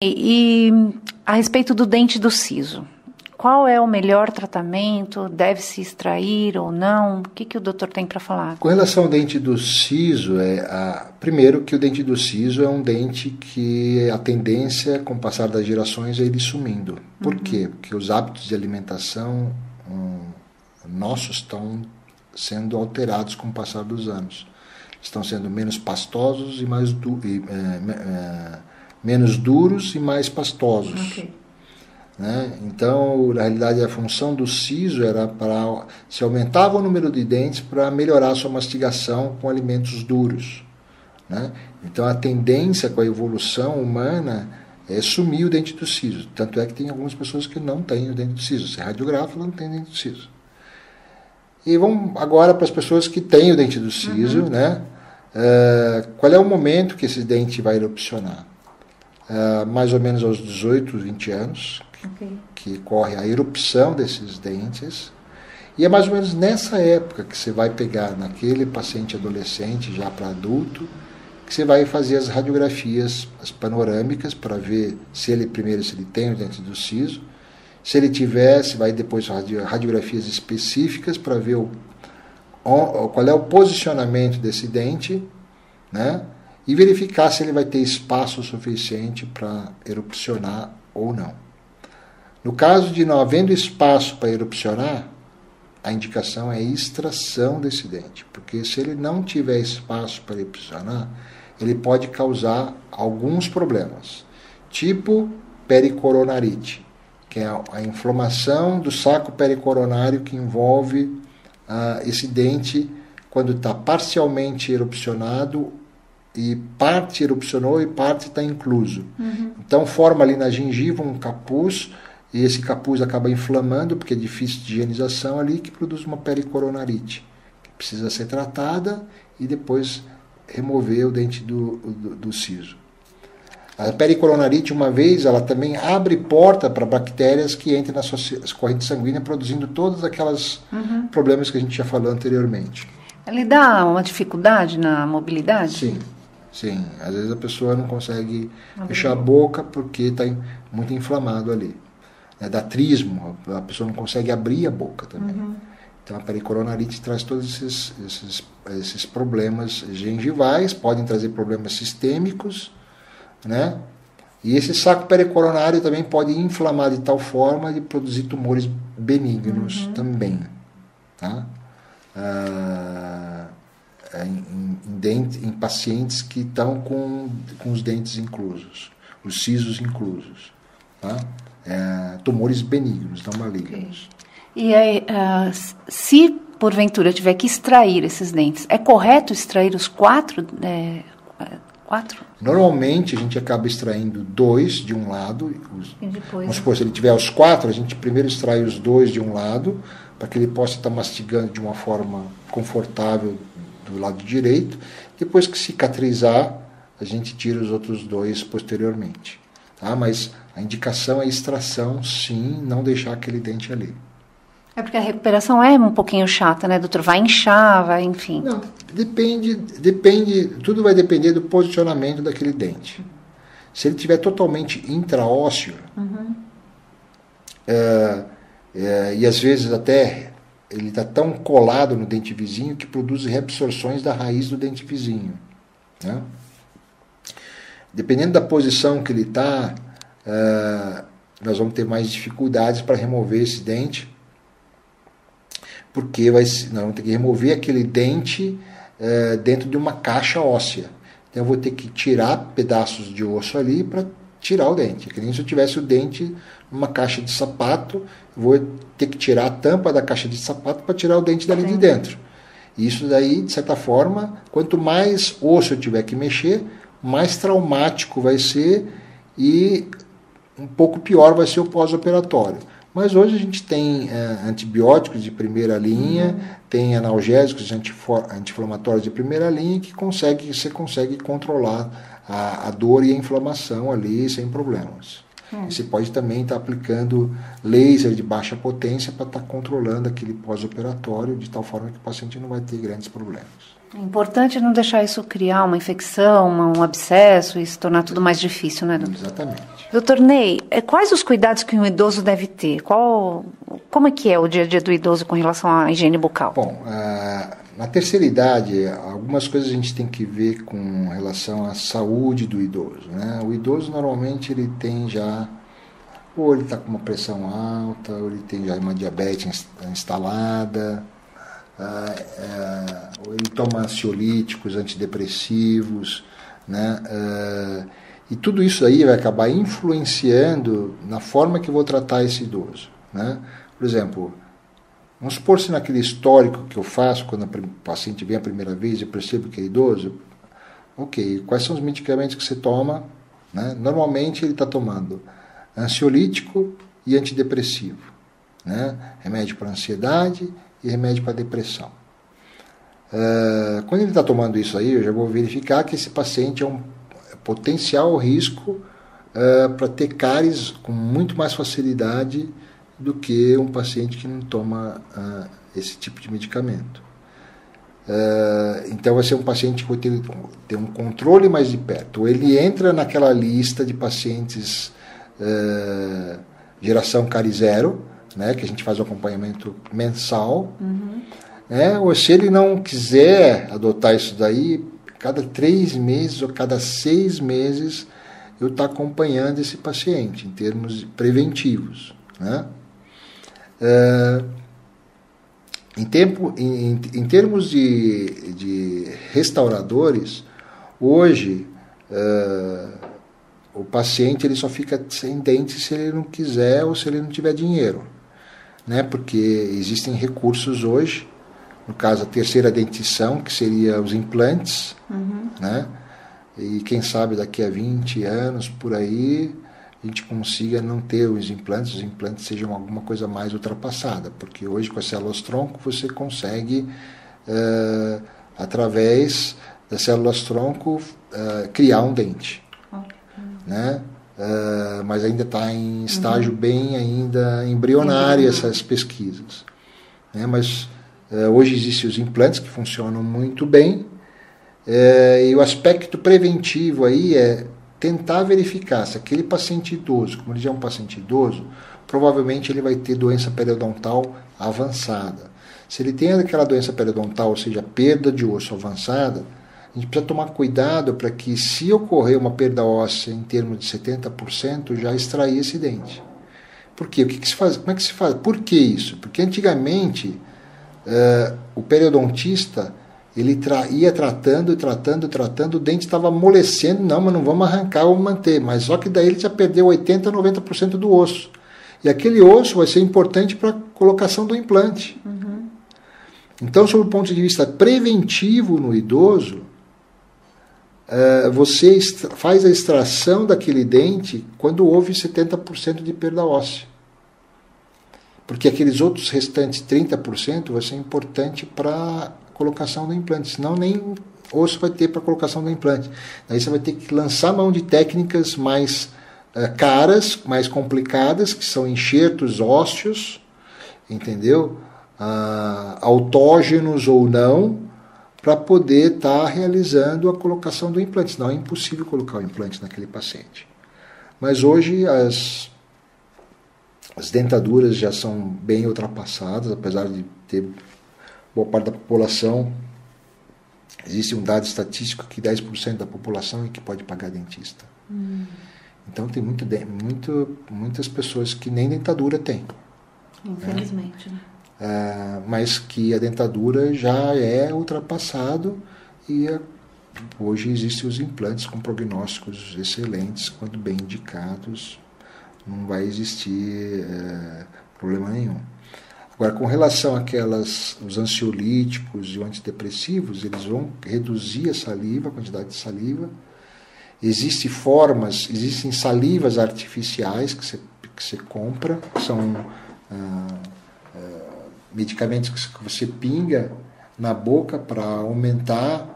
E a respeito do dente do siso, qual é o melhor tratamento? Deve-se extrair ou não? O que o doutor tem para falar? Com relação ao dente do siso, primeiro que o dente do siso é um dente que a tendência, com o passar das gerações, é ele sumindo. Por quê? Porque os hábitos de alimentação nossos estão sendo alterados com o passar dos anos. Estão sendo menos pastosos e menos duros e mais pastosos. Okay. Né? Então, na realidade, a função do siso era para se aumentava o número de dentes para melhorar a sua mastigação com alimentos duros. Né? Então, a tendência com a evolução humana é sumir o dente do siso. Tanto é que tem algumas pessoas que não têm o dente do siso. Se é radiográfico, não tem dente do siso. E vamos agora para as pessoas que têm o dente do siso. Né? Qual é o momento que esse dente vai erupcionar? Mais ou menos aos 18, 20 anos, que ocorre a erupção desses dentes. E é mais ou menos nessa época que você vai pegar naquele paciente adolescente, já para adulto, que você vai fazer as radiografias, as panorâmicas, para ver se ele tem o dente do siso. Se ele tiver, você vai depois radiografias específicas para ver qual é o posicionamento desse dente, né? E verificar se ele vai ter espaço suficiente para erupcionar ou não. No caso de não havendo espaço para erupcionar, a indicação é a extração desse dente, porque se ele não tiver espaço para erupcionar, ele pode causar alguns problemas, tipo pericoronarite, que é a inflamação do saco pericoronário que envolve esse dente quando está parcialmente erupcionado, e parte erupcionou e parte está incluso. Então forma ali na gengiva um capuz, e esse capuz acaba inflamando, porque é difícil de higienização ali, que produz uma pericoronarite, que precisa ser tratada e depois remover o dente do siso. A pericoronarite, uma vez, ela também abre porta para bactérias que entram na sua corrente sanguínea, produzindo todos aqueles problemas que a gente já falou anteriormente. Ele dá uma dificuldade na mobilidade? Sim. Sim, às vezes a pessoa não consegue fechar a boca porque está muito inflamado ali. Dá trismo, a pessoa não consegue abrir a boca também. Então a pericoronarite traz todos esses problemas gengivais, podem trazer problemas sistêmicos, né? E esse saco pericoronário também pode inflamar de tal forma de produzir tumores benignos também. Tá? Em pacientes que estão com os dentes inclusos, os sisos inclusos, tá? Tumores benignos, não malignos. E aí, se porventura tiver que extrair esses dentes, é correto extrair os quatro? Normalmente a gente acaba extraindo 2 de um lado. Vamos supor, se ele tiver os 4, a gente primeiro extrai os 2 de um lado, para que ele possa estar mastigando de uma forma confortável do lado direito. Depois que cicatrizar, a gente tira os outros 2 posteriormente. Tá? Mas a indicação é extração, sim, não deixar aquele dente ali. É porque a recuperação é um pouquinho chata, né, doutor? Vai inchar, vai, enfim. Não, depende, tudo vai depender do posicionamento daquele dente. Se ele estiver totalmente intraósseo, e às vezes até ele está tão colado no dente vizinho que produz reabsorções da raiz do dente vizinho. Né? Dependendo da posição que ele está, nós vamos ter mais dificuldades para remover esse dente, porque nós vamos ter que remover aquele dente dentro de uma caixa óssea. Então eu vou ter que tirar pedaços de osso ali para tirar o dente. Que nem se eu tivesse o dente numa caixa de sapato, eu vou ter que tirar a tampa da caixa de sapato para tirar o dente dali de dentro. E isso daí, de certa forma, quanto mais osso eu tiver que mexer, mais traumático vai ser e um pouco pior vai ser o pós-operatório. Mas hoje a gente tem antibióticos de primeira linha, tem analgésicos anti-inflamatórios de primeira linha que você consegue controlar a dor e a inflamação ali sem problemas. Você pode também estar aplicando laser de baixa potência para estar controlando aquele pós-operatório de tal forma que o paciente não vai ter grandes problemas. É importante não deixar isso criar uma infecção, um abscesso e se tornar tudo mais difícil, né, doutor? Exatamente. Doutor Ney, quais os cuidados que um idoso deve ter? Como é que é o dia a dia do idoso com relação à higiene bucal? Bom, na terceira idade, algumas coisas a gente tem que ver com relação à saúde do idoso, né? O idoso, normalmente, ele tem já, ou ele está com uma pressão alta, ou ele tem já uma diabetes instalada, ou ele toma ansiolíticos, antidepressivos, né? E tudo isso aí vai acabar influenciando na forma que eu vou tratar esse idoso, né? Por exemplo, vamos supor se naquele histórico que eu faço, quando o paciente vem a primeira vez, eu percebo que é idoso, ok, quais são os medicamentos que você toma, né? Normalmente ele está tomando ansiolítico e antidepressivo, né? Remédio para ansiedade e remédio para depressão. Quando ele está tomando isso aí, eu já vou verificar que esse paciente é um potencial risco para ter cáries com muito mais facilidade do que um paciente que não toma esse tipo de medicamento. Então vai ser um paciente que vai ter um controle mais de perto. Ele entra naquela lista de pacientes geração cárie zero, né, que a gente faz o acompanhamento mensal. Ou se ele não quiser adotar isso daí, cada 3 meses ou cada 6 meses eu estou acompanhando esse paciente em termos preventivos, né? Em termos de restauradores, hoje o paciente ele só fica sem dente se ele não quiser ou se ele não tiver dinheiro, né? Porque existem recursos hoje, no caso a terceira dentição, que seria os implantes, né? E quem sabe daqui a 20 anos, por aí, a gente consiga não ter os implantes sejam alguma coisa mais ultrapassada, porque hoje com as células-tronco você consegue, através das células-tronco, criar um dente, né? Mas ainda está em estágio bem ainda embrionário essas pesquisas, né? Mas hoje existem os implantes que funcionam muito bem, e o aspecto preventivo aí é tentar verificar se aquele paciente idoso, como ele já é um paciente idoso, provavelmente ele vai ter doença periodontal avançada. Se ele tem aquela doença periodontal, ou seja, perda de osso avançada, a gente precisa tomar cuidado para que, se ocorrer uma perda óssea em termos de 70%, já extrair esse dente. Por quê? O que se faz? Como é que se faz? Por que isso? Porque antigamente o periodontista ele ia tratando, o dente estava amolecendo, não, mas não vamos arrancar ou manter, mas só que daí ele já perdeu 80%, 90% do osso. E aquele osso vai ser importante para a colocação do implante. Então, sob o ponto de vista preventivo no idoso, você faz a extração daquele dente quando houve 70% de perda óssea. Porque aqueles outros restantes 30% vai ser importante para colocação do implante, senão nem osso vai ter para colocação do implante. Daí você vai ter que lançar mão de técnicas mais caras, mais complicadas, que são enxertos ósseos, entendeu? Autógenos ou não, para poder estar realizando a colocação do implante, senão é impossível colocar o implante naquele paciente. Mas hoje as dentaduras já são bem ultrapassadas, apesar de ter boa parte da população, existe um dado estatístico que 10% da população é que pode pagar dentista. Então tem muitas pessoas que nem dentadura têm. Infelizmente, né? Mas que a dentadura já é ultrapassado e hoje existem os implantes com prognósticos excelentes, quando bem indicados, não vai existir problema nenhum. Agora, com relação os ansiolíticos e os antidepressivos, eles vão reduzir a saliva, a quantidade de saliva. Existem salivas artificiais que você compra, que são medicamentos que você pinga na boca para aumentar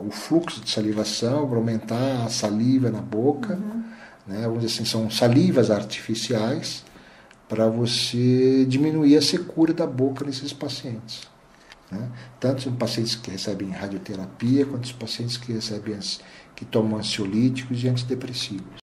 o fluxo de salivação, para aumentar a saliva na boca, né? Vamos dizer assim, são salivas artificiais para você diminuir a secura da boca nesses pacientes, né? Tanto os pacientes que recebem radioterapia, quanto os pacientes que tomam ansiolíticos e antidepressivos.